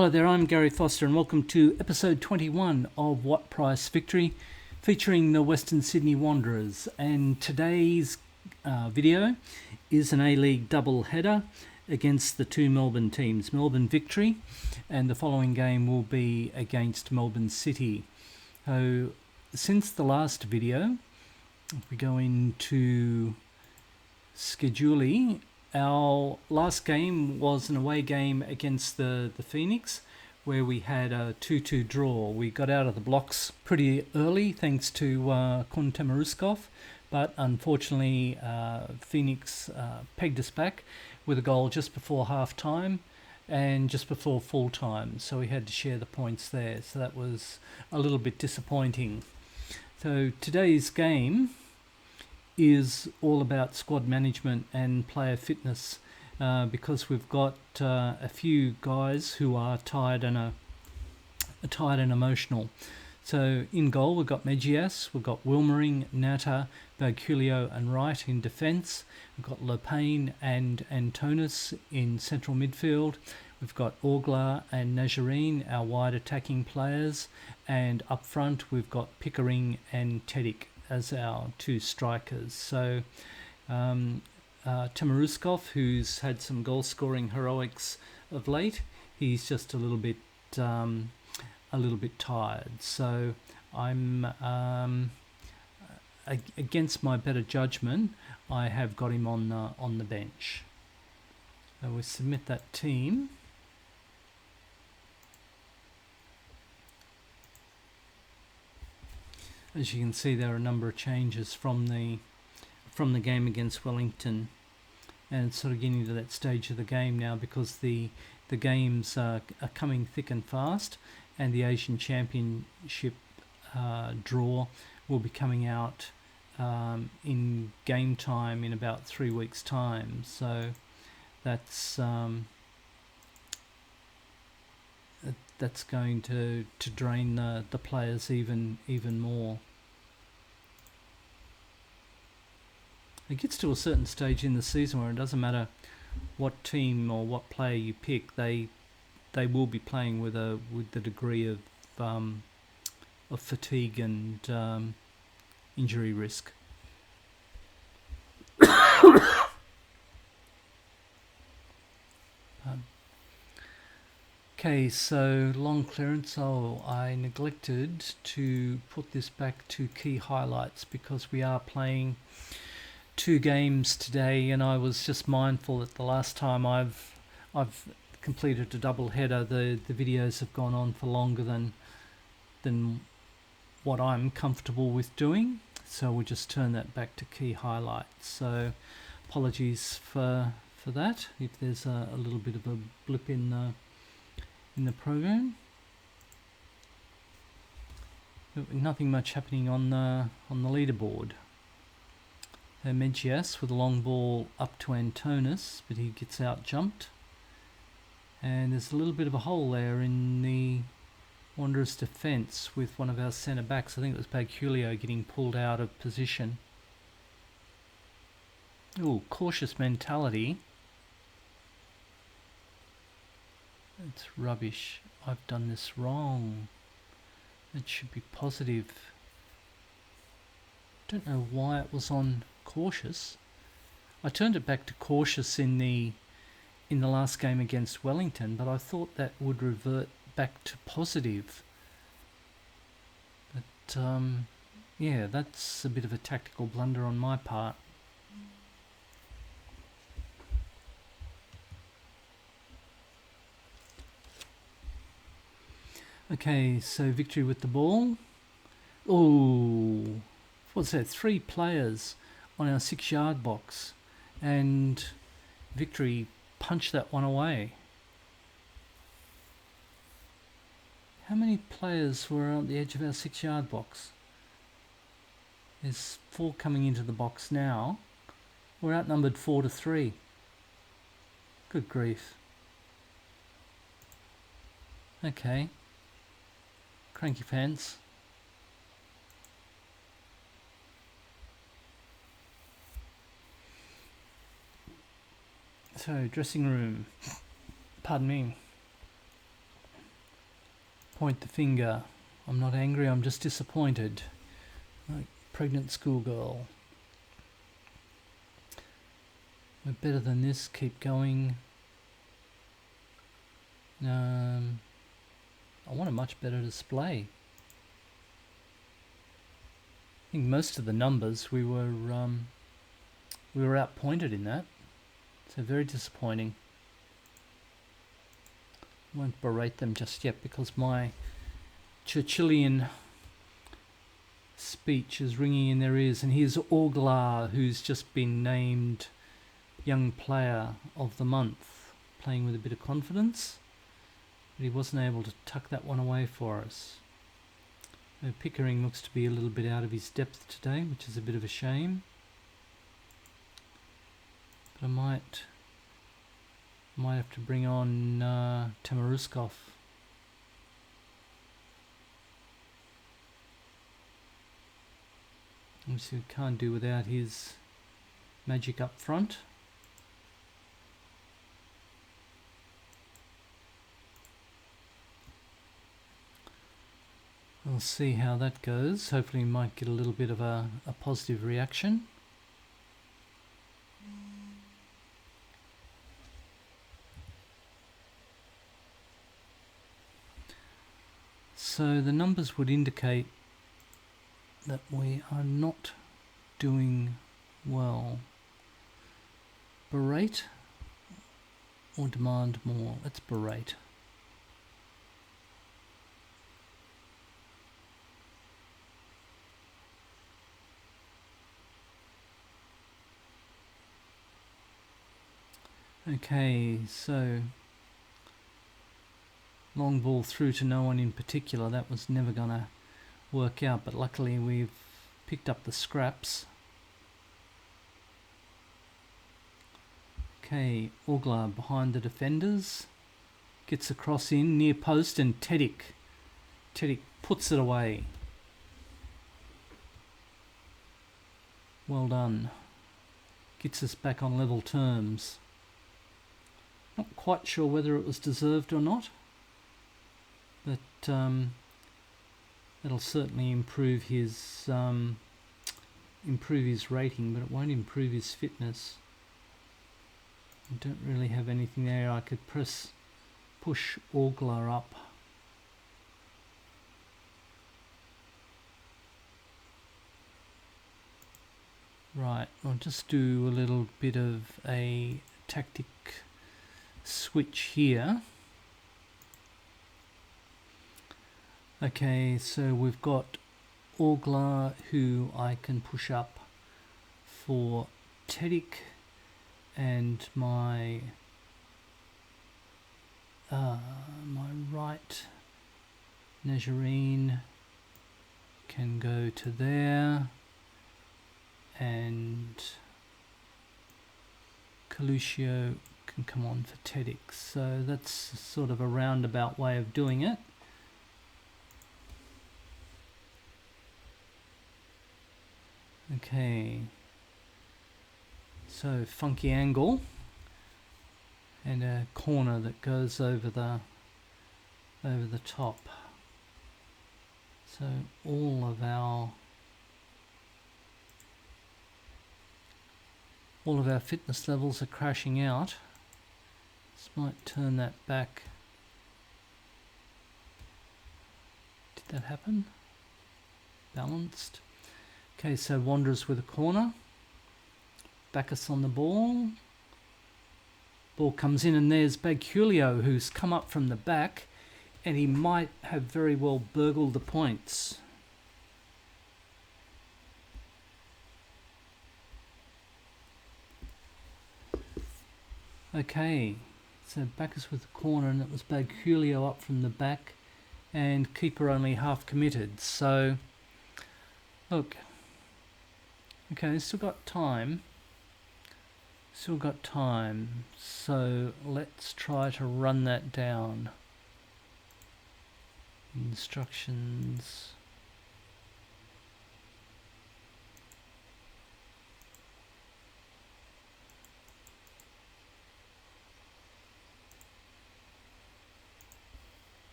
Hello there, I'm Gary Foster and welcome to episode 21 of What Price Victory, featuring the Western Sydney Wanderers. And today's video is an A-League double header against the two Melbourne teams, Melbourne Victory, and the following game will be against Melbourne City. So since the last video, if we go into scheduling, our last game was an away game against the Phoenix, where we had a 2-2 draw. We got out of the blocks pretty early thanks to Temeruskov, but unfortunately Phoenix pegged us back with a goal just before half time and just before full time, so we had to share the points there, so that was a little bit disappointing. So today's game is all about squad management and player fitness, because we've got a few guys who are tired and emotional. So in goal we've got Mejias, we've got Wilmering, Natta, Bagulio and Wright in defence. We've got Lopane and Antonis in central midfield. We've got Orglar and Nazarene, our wide attacking players, and up front we've got Pickering and Tedic as our two strikers. So Temeruskov, who's had some goal scoring heroics of late, he's just a little bit tired. So I'm against my better judgment, I have got him on the bench. So we submit that team. As you can see, there are a number of changes from the game against Wellington, and it's sort of getting to that stage of the game now because the games are coming thick and fast, and the Asian Championship draw will be coming out in game time in about 3 weeks' time. So that's going to drain the players even more. It gets to a certain stage in the season where it doesn't matter what team or what player you pick, they will be playing with the degree of fatigue and injury risk. Okay, so long clearance. Oh, I neglected to put this back to key highlights because we are playing 2 games today, and I was just mindful that the last time I've completed a double header, the videos have gone on for longer than what I'm comfortable with doing. So we'll just turn that back to key highlights. So apologies for that if there's a little bit of a blip in the program. Nothing much happening on the leaderboard. Mejias with a long ball up to Antonis, but he gets out jumped, and there's a little bit of a hole there in the Wanderers defence with one of our centre backs. I think it was Bagulio getting pulled out of position. Ooh, cautious mentality. It's rubbish. I've done this wrong. It should be positive. Don't know why it was on cautious. I turned it back to cautious in the last game against Wellington, but I thought that would revert back to positive. But yeah, that's a bit of a tactical blunder on my part. Okay, so Victory with the ball. Oh, what's that? 3 players on our 6-yard box, and Victory punched that one away. How many players were on the edge of our 6-yard box? There's 4 coming into the box now. We're outnumbered 4-3. Good grief. Okay. Cranky pants. So, dressing room. Pardon me. point the finger. I'm not angry, I'm just disappointed. Like pregnant schoolgirl. We're better than this, keep going. I want a much better display. I think most of the numbers we were outpointed in that. So very disappointing. Won't berate them just yet because my Churchillian speech is ringing in their ears. And here's Orglar, who's just been named Young Player of the Month, playing with a bit of confidence. But he wasn't able to tuck that one away for us. Pickering looks to be a little bit out of his depth today, which is a bit of a shame. But I might have to bring on Tamaruskov. Obviously we can't do without his magic up front. We'll see how that goes. Hopefully we might get a little bit of a positive reaction. So the numbers would indicate that we are not doing well. Berate or demand more? Let's berate. Okay, so long ball through to no one in particular. That was never going to work out, but luckily we've picked up the scraps. Okay, Orglar behind the defenders. Gets a cross in, near post, and Tedic puts it away. Well done. Gets us back on level terms. Not quite sure whether it was deserved or not, but that'll certainly improve his rating, but it won't improve his fitness. I don't really have anything there. I could push Orglar up. Right, I'll just do a little bit of a tactic switch here. Okay, so we've got Orglar, who I can push up for Tedic, and my right Nazarene can go to there, and Coluccio can come on for Tedic. So that's sort of a roundabout way of doing it. Okay, so funky angle and a corner that goes over the top. So all of our fitness levels are crashing out. This might turn that back. Did that happen? Balanced. Okay, so Wanderers with a corner. Bacchus on the ball. Ball comes in, and there's Bagculio, who's come up from the back, and he might have very well burgled the points. Okay, so Bacchus with the corner, and it was Bagculio up from the back, and keeper only half committed. So, look. Okay, still got time. So let's try to run that down. Instructions.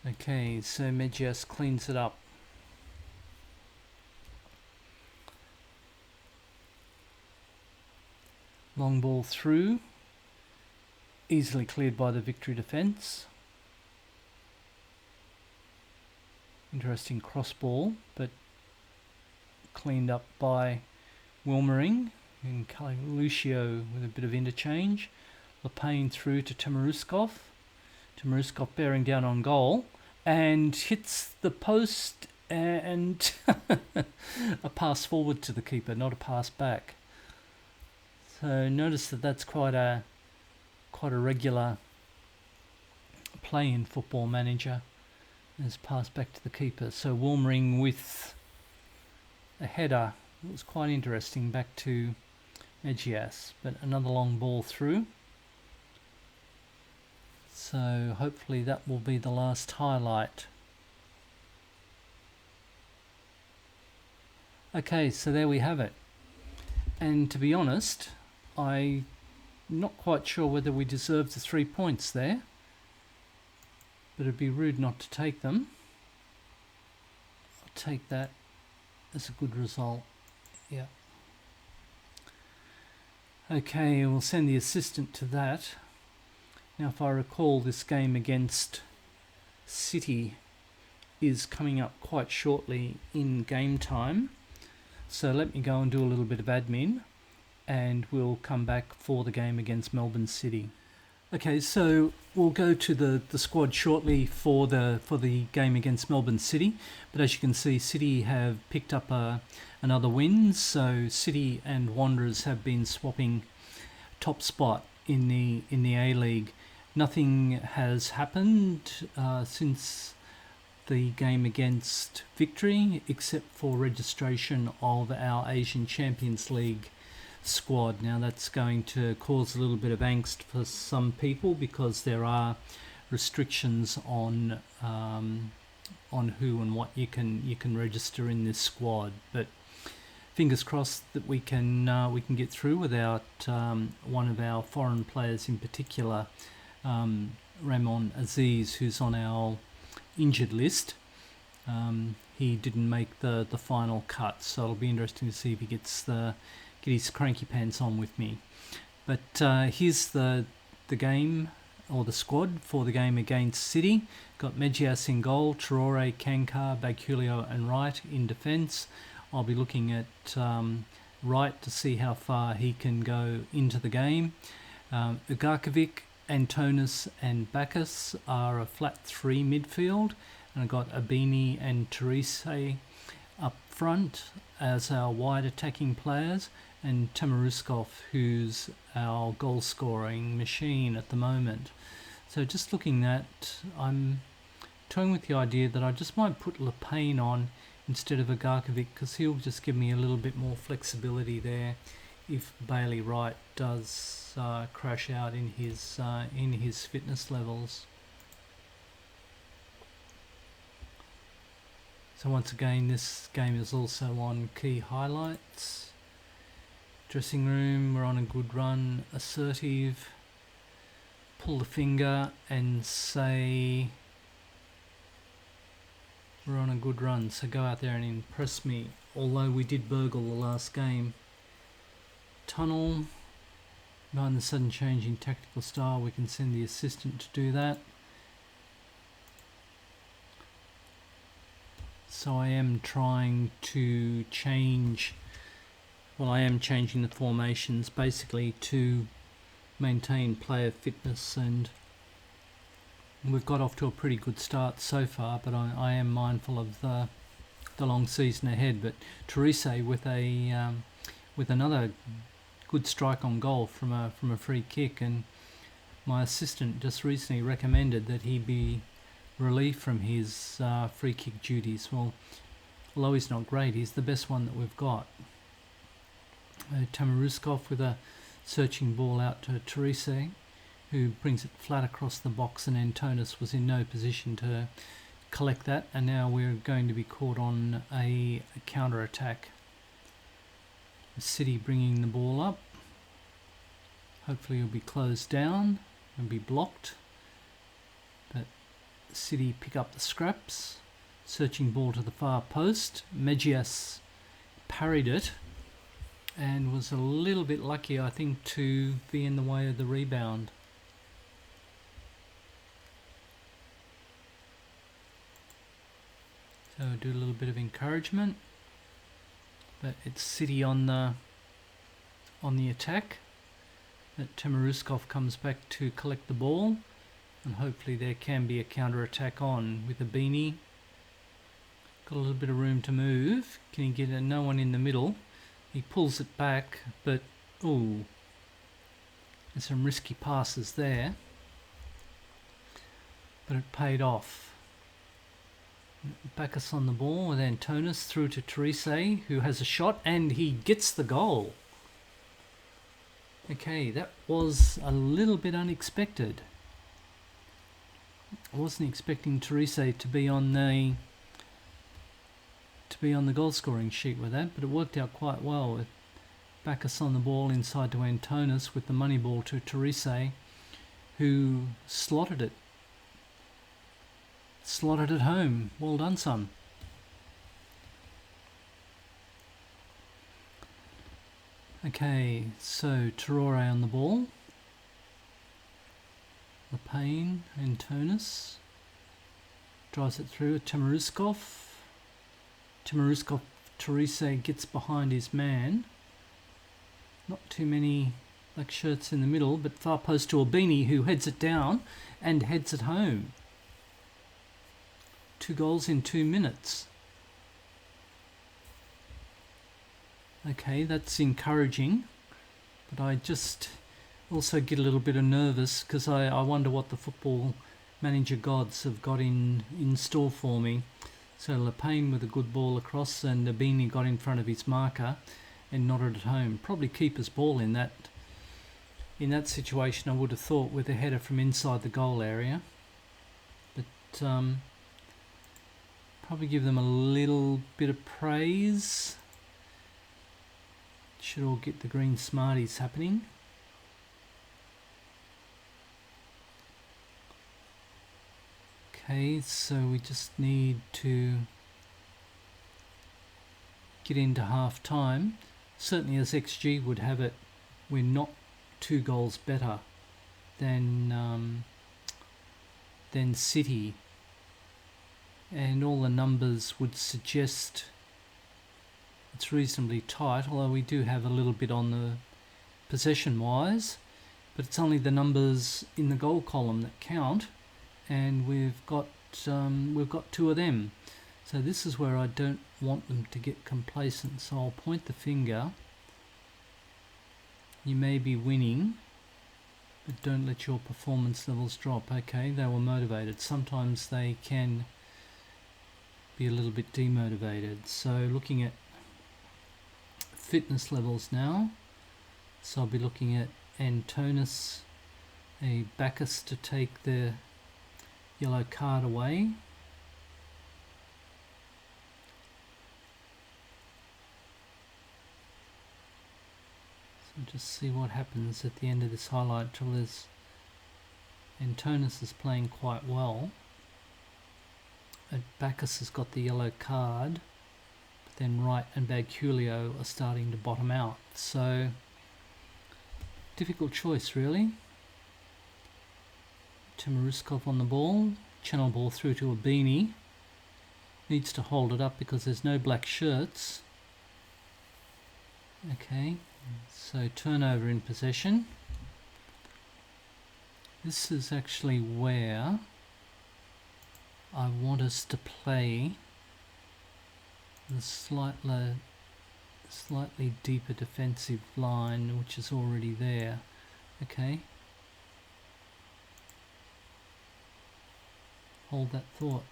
Okay, so Medjas cleans it up. Long ball through, easily cleared by the Victory defence. Interesting cross ball, but cleaned up by Wilmering and Lucio with a bit of interchange. Lepane through to Tamuruskov. Tamuruskov bearing down on goal and hits the post and a pass forward to the keeper, not a pass back. So notice that that's quite a regular play in Football Manager. As passed back to the keeper. So Wilmering with a header. It was quite interesting back to Medjas, but another long ball through. So hopefully that will be the last highlight. Okay, so there we have it. And to be honest, I'm not quite sure whether we deserve the 3 points there. But it'd be rude not to take them. I'll take that as a good result. Yeah. Okay, we'll send the assistant to that. Now, if I recall, this game against City is coming up quite shortly in game time. So let me go and do a little bit of admin and we'll come back for the game against Melbourne City. Okay, so we'll go to the squad shortly for the game against Melbourne City. But as you can see, City have picked up another win. So City and Wanderers have been swapping top spot in the A-League. Nothing has happened since the game against Victory, except for registration of our Asian Champions League squad. Now that's going to cause a little bit of angst for some people because there are restrictions on who and what you can register in this squad. But fingers crossed that we can get through without one of our foreign players in particular, Ramon Aziz, who's on our injured list. He didn't make the final cut, so it'll be interesting to see if he gets his cranky pants on with me. But here's the game, or the squad for the game against City. Got Medjas in goal, Traore, Kankar, Bagulio and Wright in defence. I'll be looking at Wright to see how far he can go into the game. Ugarkovic, Antonis and Bacchus are a flat 3 midfield. And I've got Abini and Therese up front as our wide attacking players, and Tamuruskov, who's our goal scoring machine at the moment. So just looking at, I'm toying with the idea that I just might put Lepane on instead of Ugarkovic, because he'll just give me a little bit more flexibility there if Bailey Wright does crash out in his fitness levels. So once again, this game is also on key highlights. Dressing room, we're on a good run. Assertive. Pull the finger and say we're on a good run. So go out there and impress me. Although we did burgle the last game. Tunnel. Behind the sudden change in tactical style, we can send the assistant to do that. So I am trying to change, well, I am changing the formations basically to maintain player fitness, and we've got off to a pretty good start so far, but I am mindful of the long season ahead. But Therese with another good strike on goal from a free kick, and my assistant just recently recommended that he be relief from his free kick duties. Well, although he's not great, he's the best one that we've got. Tamuruskov with a searching ball out to Therese, who brings it flat across the box, and Antonis was in no position to collect that, and now we're going to be caught on a counter-attack. City bringing the ball up. Hopefully it'll be closed down and be blocked. But City pick up the scraps. Searching ball to the far post. Megias parried it and was a little bit lucky, I think, to be in the way of the rebound. So do a little bit of encouragement, but it's City on the attack. But Temeruskov comes back to collect the ball, and hopefully there can be a counter attack on with a beanie. Got a little bit of room to move. Can he get no one in the middle? He pulls it back, but ooh, there's some risky passes there, but it paid off. Bacchus on the ball with Antonis through to Therese, who has a shot, and he gets the goal. Okay, that was a little bit unexpected. I wasn't expecting Therese to be on the goal scoring sheet with that, but it worked out quite well with Bacchus on the ball inside to Antonis with the money ball to Therese, who slotted it home. Well done, son. Okay, so Traore on the ball. Lepane, Antonis drives it through with Temeruskov. Therese gets behind his man. Not too many black shirts in the middle, but far post to Albini, who heads it down and heads it home. 2 goals in 2 minutes. Okay, that's encouraging, but I just also get a little bit of nervous because I wonder what the football manager gods have got in store for me. So Lepane with a good ball across, and Albini got in front of his marker and nodded it home. Probably keeper's ball in that situation, I would have thought, with a header from inside the goal area. But probably give them a little bit of praise. Should all get the green smarties happening. Okay, so we just need to get into half time. Certainly as XG would have it, we're not 2 goals better than City, and all the numbers would suggest it's reasonably tight, although we do have a little bit on the possession wise, but it's only the numbers in the goal column that count, and we've got 2 of them. So this is where I don't want them to get complacent, so I'll point the finger. You may be winning, but don't let your performance levels drop. Okay, they were motivated. Sometimes they can be a little bit demotivated. So looking at fitness levels now, so I'll be looking at Antonis, a Bacchus to take the yellow card away. So just see what happens at the end of this highlight till there's Antonis is playing quite well. Bacchus has got the yellow card, but then Wright and Bagculio are starting to bottom out. So difficult choice really. Temeruskov on the ball, channel ball through to Albini. Needs to hold it up because there's no black shirts. Okay, so turnover in possession. This is actually where I want us to play the slightly deeper defensive line, which is already there. Okay. Hold that thought.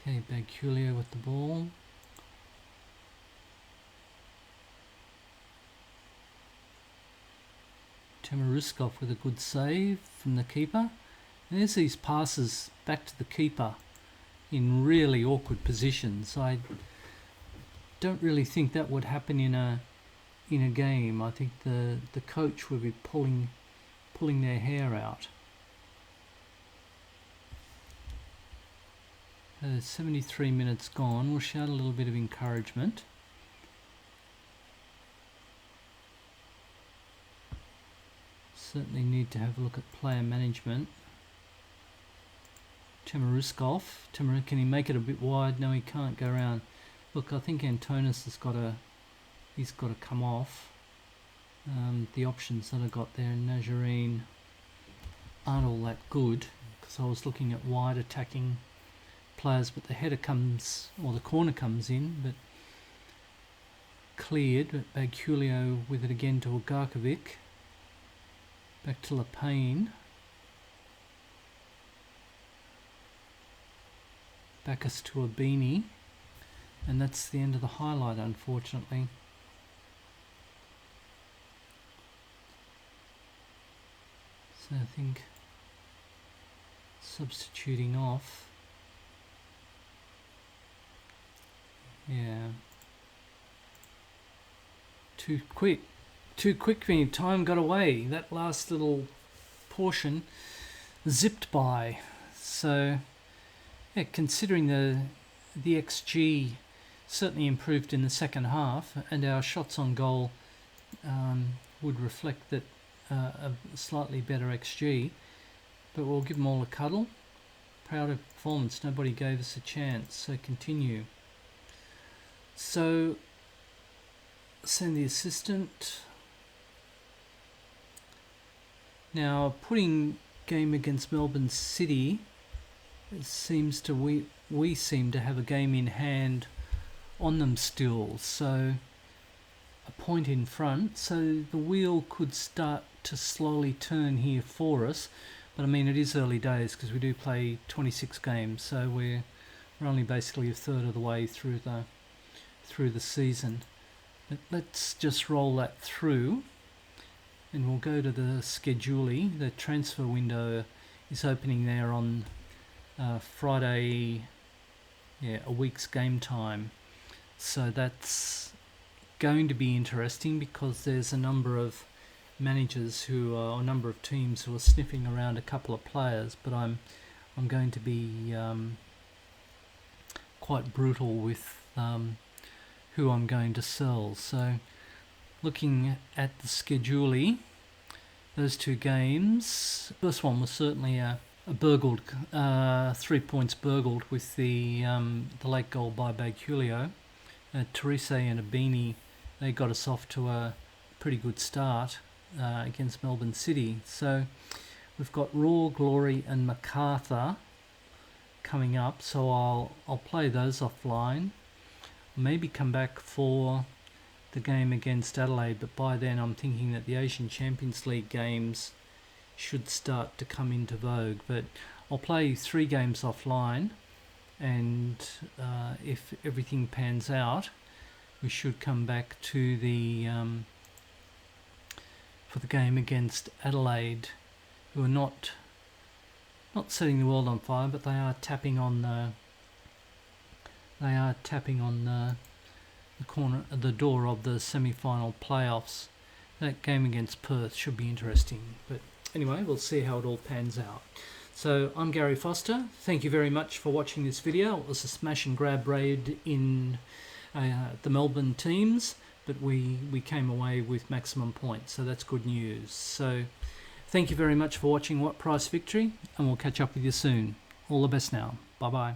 Okay, Bagculio with the ball. Temeruskov with a good save from the keeper. And there's these passes back to the keeper in really awkward positions. I don't really think that would happen in a in a game, I think the coach would be pulling their hair out. 73 minutes gone. We'll shout a little bit of encouragement. Certainly need to have a look at player management. Temeruskov. Can he make it a bit wide? No, he can't go around. Look, I think Antonis has got to come off. The options that I got there in Nazarene aren't all that good, because I was looking at wide attacking players, but the header comes, or the corner comes in, but cleared. But Bagulio with it again to Ugarkovic. Back to Lapine. Backus to Abini. And that's the end of the highlight, unfortunately. So I think substituting off. Yeah. Too quick. Time got away. That last little portion zipped by. So, yeah, considering the XG certainly improved in the second half, and our shots on goal would reflect that a slightly better XG, but we'll give them all a cuddle. Proud of performance. Nobody gave us a chance, so continue. So, send the assistant. Now, putting game against Melbourne City, it seems to we seem to have a game in hand on them still. So, a point in front. So the wheel could start to slowly turn here for us. But I mean, it is early days because we do play 26 games, so we're only basically a third of the way through the season. But let's just roll that through. And we'll go to the scheduling. The transfer window is opening there on Friday, a week's game time. So that's going to be interesting because there's a number of managers or a number of teams who are sniffing around a couple of players. But I'm going to be quite brutal with who I'm going to sell. So, looking at the schedule, those two games. First one was certainly a burgled, 3 points burgled with the late goal by Bagulio. Terese and Abini, they got us off to a pretty good start against Melbourne City. So we've got Raw, Glory and MacArthur coming up. So I'll play those offline. Maybe come back for the game against Adelaide, but by then I'm thinking that the Asian Champions League games should start to come into vogue. But I'll play 3 games offline, and if everything pans out, we should come back to the for the game against Adelaide, who are not setting the world on fire, but they are tapping on the door of the semi-final playoffs. That game against Perth should be interesting. But anyway, we'll see how it all pans out. So I'm Gary Foster. Thank you very much for watching this video. It was a smash and grab raid in the Melbourne teams, but we came away with maximum points, so that's good news. So thank you very much for watching What Price Victory, and we'll catch up with you soon. All the best now. Bye bye.